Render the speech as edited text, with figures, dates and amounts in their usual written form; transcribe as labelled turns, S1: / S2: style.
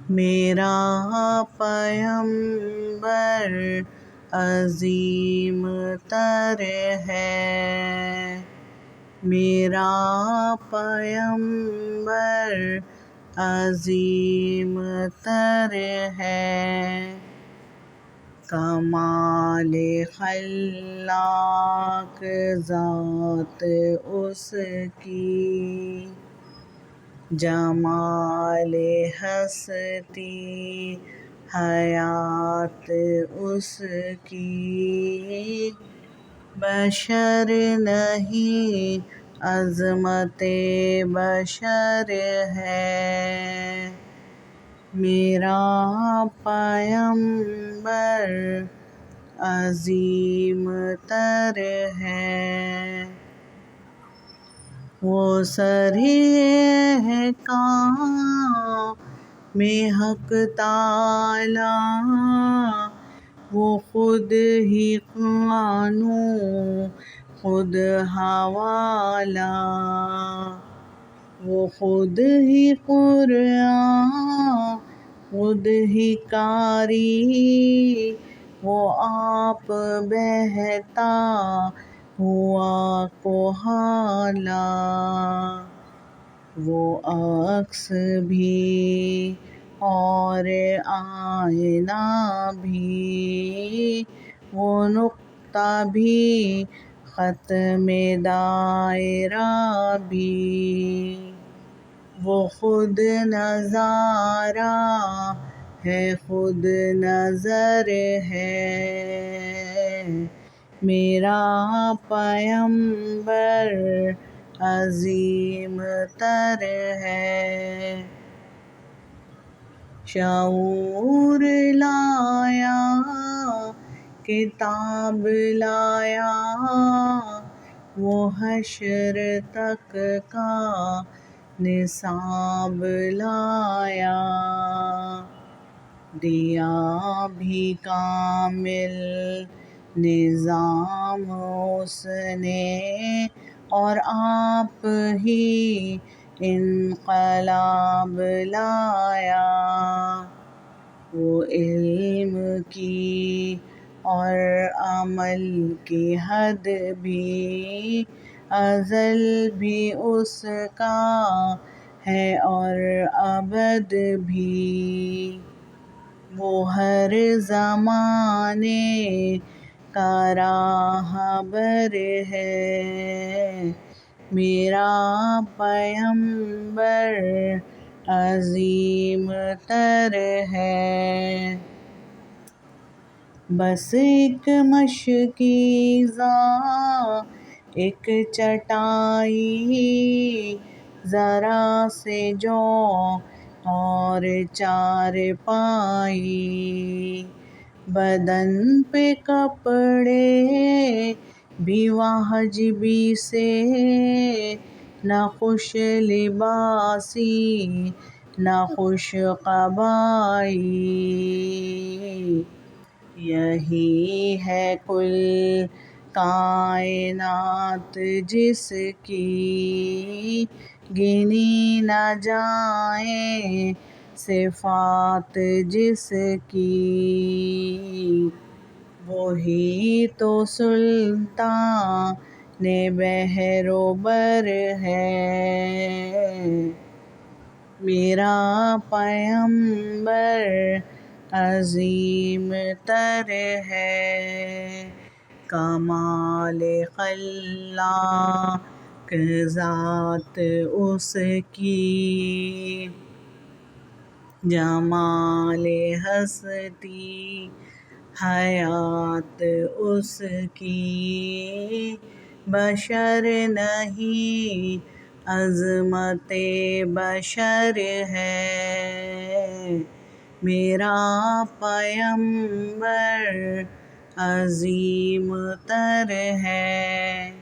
S1: میرا پیمبر عظیم تر ہے، میرا پیمبر عظیم تر ہے، کمال خلاق ذات اس کی، جمال ہستی حیات اس کی، بشر نہیں عظمت بشر ہے، میرا پیمبر عظیم تر ہے، وہ سرِ کام حق تعالیٰ، وہ خود ہی قانون خود حوالہ، وہ خود ہی قرآن خود ہی قاری، وہ آپ بہتا ہوا کحالہ، وہ عکس بھی اور آئینہ بھی، وہ نقطہ بھی ختم دائرہ بھی، وہ خود نظارہ ہے خود نظر ہے، میرا پیمبر عظیم تر ہے، شعور لایا کتاب لایا، وہ حشر تک کا نصاب لایا، دیا بھی کامل نظام اس نے، اور آپ ہی انقلاب لایا، وہ علم کی اور عمل کی حد بھی ازل بھی اس کا ہے اور ابد بھی، وہ ہر زمانے کا راہبر ہے، میرا پیمبر عظیم تر ہے، بس ایک مشکیزہ ایک چٹائی، ذرا سے جو اور چارپائی، بدن پہ کپڑے بھی واجبی سے، نہ خوش لباسی نہ خوش قبائی، یہی ہے کل کائنات جس کی گنی نہ جائیں صفات جس کی، وہی تو سلطان بحر و بر ہے، میرا پیمبر عظیم تر ہے، کمال خلاق ذات اس کی، جمال ہستی حیات اس کی، بشر نہیں عظمت بشر ہے، میرا پیمبر عظیم تر ہے۔